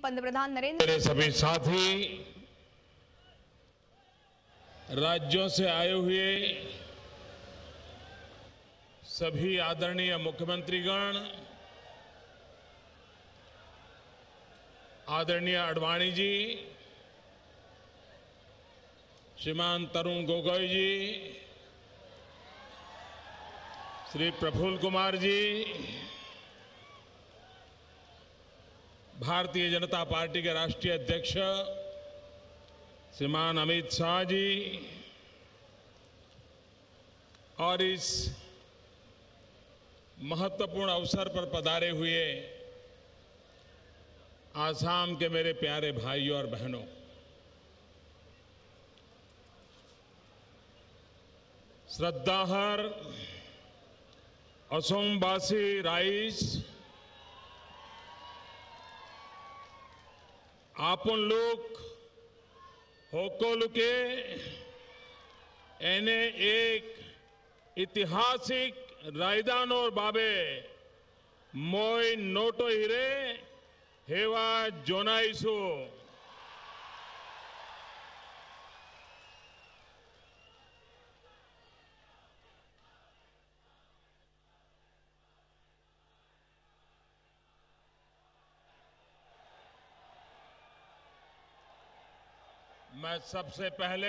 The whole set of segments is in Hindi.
पंतप्रधान नरेंद्र मेरे सभी साथी, राज्यों से आए हुए सभी आदरणीय मुख्यमंत्रीगण, आदरणीय आडवाणी जी, श्रीमान तरुण गोगोई जी, श्री प्रफुल्ल कुमार जी, भारतीय जनता पार्टी के राष्ट्रीय अध्यक्ष श्रीमान अमित शाह जी और इस महत्वपूर्ण अवसर पर पधारे हुए आसाम के मेरे प्यारे भाइयों और बहनों, श्रद्धाहर असमवासी राइज आपन लोग होकोलुके एने एक ऐतिहासिक रायदानोर बाबे मोय नोटो हिरे हेवा जोनाइसु मैं सबसे पहले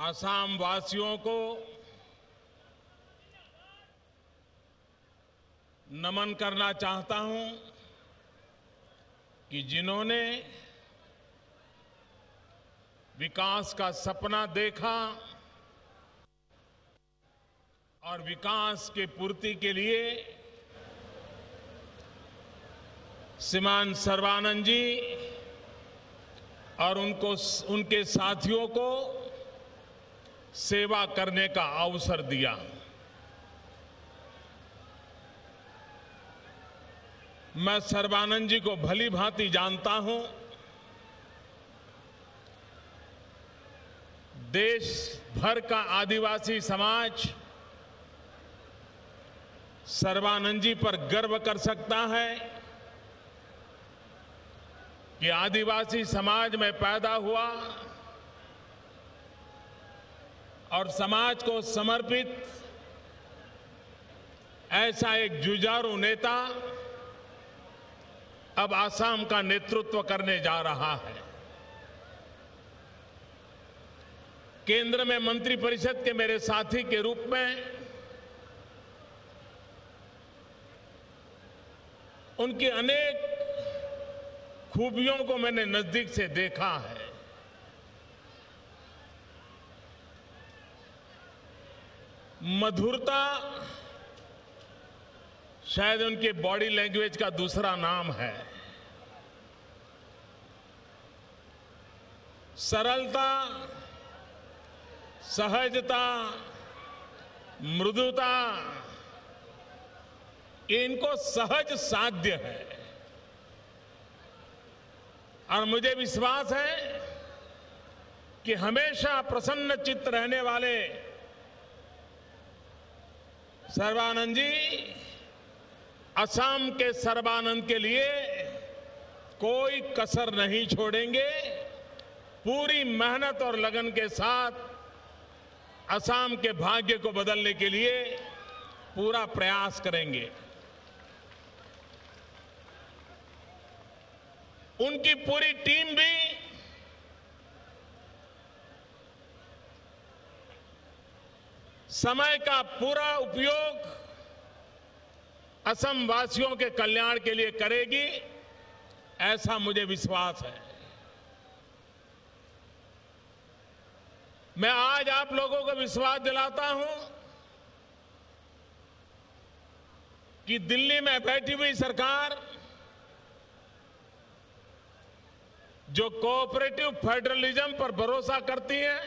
आसाम वासियों को नमन करना चाहता हूं कि जिन्होंने विकास का सपना देखा और विकास की पूर्ति के लिए श्रीमान सर्बानंद जी और उनके साथियों को सेवा करने का अवसर दिया। मैं सर्बानंद जी को भली भांति जानता हूं। देश भर का आदिवासी समाज सर्बानंद जी पर गर्व कर सकता है कि आदिवासी समाज में पैदा हुआ और समाज को समर्पित ऐसा एक जुझारू नेता अब आसाम का नेतृत्व करने जा रहा है। केंद्र में मंत्रिपरिषद के मेरे साथी के रूप में उनकी अनेक खूबियों को मैंने नजदीक से देखा है। मधुरता शायद उनके बॉडी लैंग्वेज का दूसरा नाम है। सरलता, सहजता, मृदुता, ये इनको सहज साध्य है और मुझे विश्वास है कि हमेशा प्रसन्न चित्त रहने वाले सर्बानंद जी असम के सर्बानंद के लिए कोई कसर नहीं छोड़ेंगे। पूरी मेहनत और लगन के साथ असम के भाग्य को बदलने के लिए पूरा प्रयास करेंगे। उनकी पूरी टीम भी समय का पूरा उपयोग असम वासियों के कल्याण के लिए करेगी, ऐसा मुझे विश्वास है। मैं आज आप लोगों को विश्वास दिलाता हूं कि दिल्ली में बैठी हुई सरकार जो कोऑपरेटिव फेडरलिज्म पर भरोसा करती है,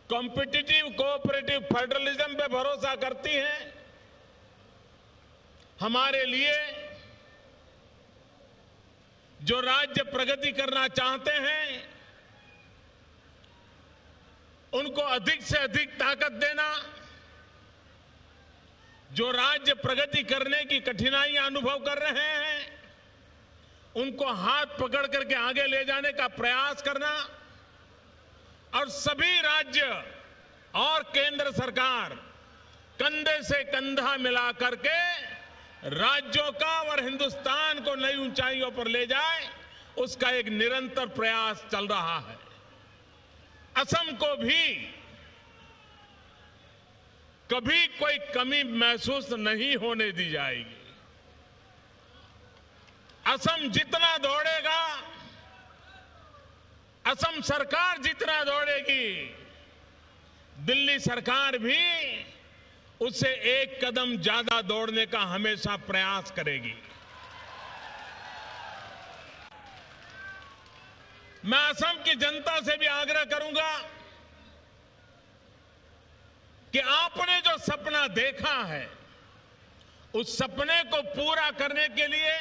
कॉम्पिटिटिव कोऑपरेटिव फेडरलिज्म पे भरोसा करती है, हमारे लिए जो राज्य प्रगति करना चाहते हैं उनको अधिक से अधिक ताकत देना, जो राज्य प्रगति करने की कठिनाइयां अनुभव कर रहे हैं, उनको हाथ पकड़ करके आगे ले जाने का प्रयास करना और सभी राज्य और केंद्र सरकार कंधे से कंधा मिला करके राज्यों का और हिंदुस्तान को नई ऊंचाइयों पर ले जाए, उसका एक निरंतर प्रयास चल रहा है। असम को भी कभी कोई कमी महसूस नहीं होने दी जाएगी। असम जितना दौड़ेगा, असम सरकार जितना दौड़ेगी, दिल्ली सरकार भी उससे एक कदम ज्यादा दौड़ने का हमेशा प्रयास करेगी। मैं असम की जनता से भी आग्रह करूंगा कि आपने जो सपना देखा है, उस सपने को पूरा करने के लिए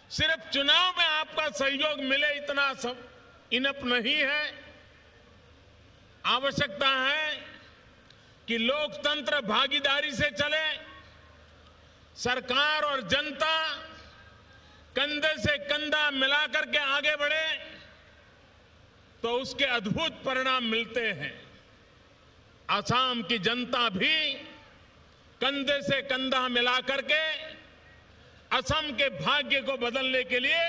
सिर्फ चुनाव में आपका सहयोग मिले इतना सब इनफ नहीं है। आवश्यकता है कि लोकतंत्र भागीदारी से चले, सरकार और जनता कंधे से कंधा मिलाकर के आगे बढ़े, तो उसके अद्भुत परिणाम मिलते हैं। असम की जनता भी कंधे से कंधा मिलाकर के असम के भाग्य को बदलने के लिए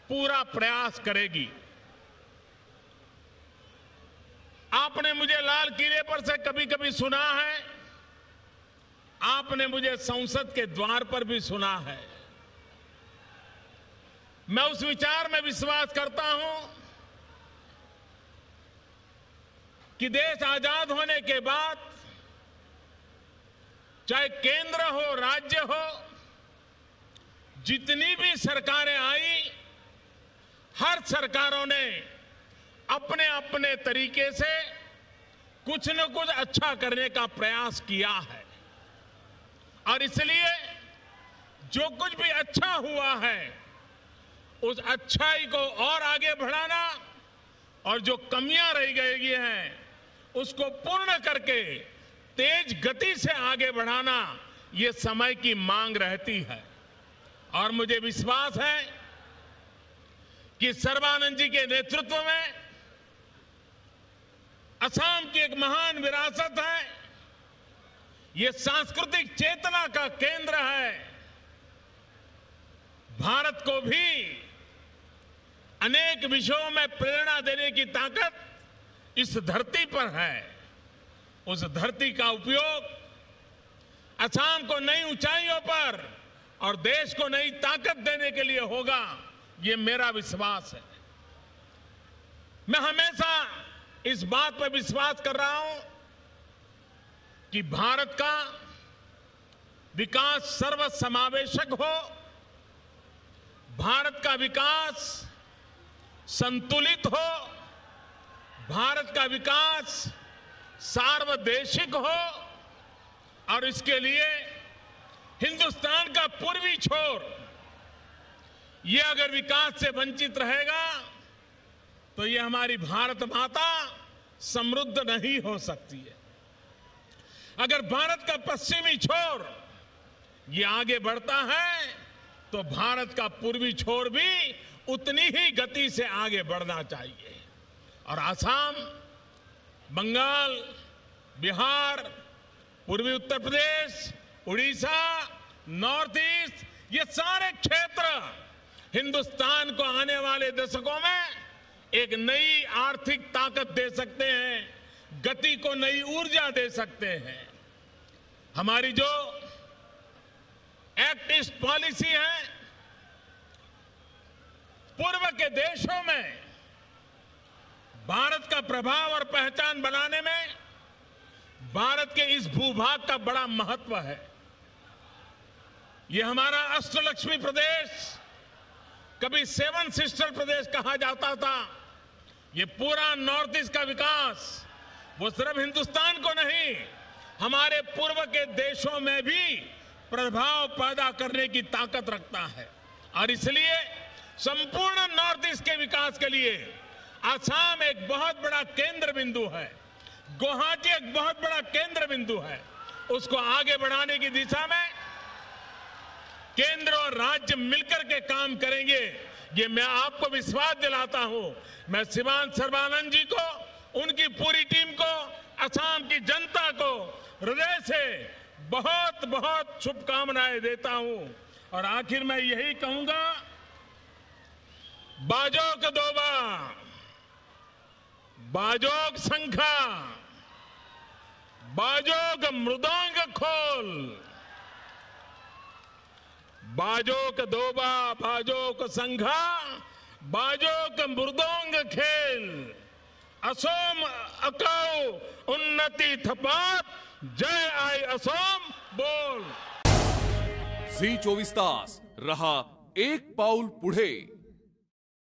पूरा प्रयास करेगी। आपने मुझे लाल किले पर से कभी कभी सुना है, आपने मुझे संसद के द्वार पर भी सुना है। मैं उस विचार में विश्वास करता हूं कि देश आजाद होने के बाद चाहे केंद्र हो, राज्य हो, जितनी भी सरकारें आई, हर सरकारों ने अपने अपने तरीके से कुछ न कुछ अच्छा करने का प्रयास किया है। और इसलिए जो कुछ भी अच्छा हुआ है, उस अच्छाई को और आगे बढ़ाना और जो कमियां रह गई हैं, उसको पूर्ण करके तेज गति से आगे बढ़ाना, ये समय की मांग रहती है। और मुझे विश्वास है कि सर्बानंद जी के नेतृत्व में असम की एक महान विरासत है, ये सांस्कृतिक चेतना का केंद्र है। भारत को भी अनेक विषयों में प्रेरणा देने की ताकत इस धरती पर है। उस धरती का उपयोग असम को नई ऊंचाइयों पर और देश को नई ताकत देने के लिए होगा, ये मेरा विश्वास है। मैं हमेशा इस बात पर विश्वास कर रहा हूं कि भारत का विकास सर्वसमावेशक हो, भारत का विकास संतुलित हो, भारत का विकास सार्वदेशिक हो, और इसके लिए हिंदुस्तान का पूर्वी छोर ये अगर विकास से वंचित रहेगा, तो ये हमारी भारत माता समृद्ध नहीं हो सकती है। अगर भारत का पश्चिमी छोर ये आगे बढ़ता है, तो भारत का पूर्वी छोर भी उतनी ही गति से आगे बढ़ना चाहिए। और असम, बंगाल, बिहार, पूर्वी उत्तर प्रदेश, उड़ीसा, नॉर्थ ईस्ट, ये सारे क्षेत्र हिंदुस्तान को आने वाले दशकों में एक नई आर्थिक ताकत दे सकते हैं, गति को नई ऊर्जा दे सकते हैं। हमारी जो एक्ट ईस्ट पॉलिसी है, पूर्व के देशों में भारत का प्रभाव और पहचान बनाने में भारत के इस भूभाग का बड़ा महत्व है। ये हमारा अष्टलक्ष्मी प्रदेश, कभी सेवन सिस्टर प्रदेश कहा जाता था। ये पूरा नॉर्थ ईस्ट का विकास वो सिर्फ हिंदुस्तान को नहीं, हमारे पूर्व के देशों में भी प्रभाव पैदा करने की ताकत रखता है। और इसलिए संपूर्ण नॉर्थ ईस्ट के विकास के लिए असम एक बहुत बड़ा केंद्र बिंदु है, गुवाहाटी एक बहुत बड़ा केंद्र बिंदु है। उसको आगे बढ़ाने की दिशा में केंद्र और राज्य मिलकर के काम करेंगे, ये मैं आपको विश्वास दिलाता हूं। मैं शिवानंद सर्बानंद जी को, उनकी पूरी टीम को, असम की जनता को हृदय से बहुत बहुत शुभकामनाएं देता हूं। और आखिर मैं यही कहूंगा, बाजोक दोबा, बाजोक शंखा, बाजोक मृदंग खोल, बाजोक दोबा, बाजोक संघा, बाजोक मृदंग खेल, असोम अकाउ उन्नति थपात, जय आई असोम बोल। झी 24 तास रहा एक पाऊल पुढे।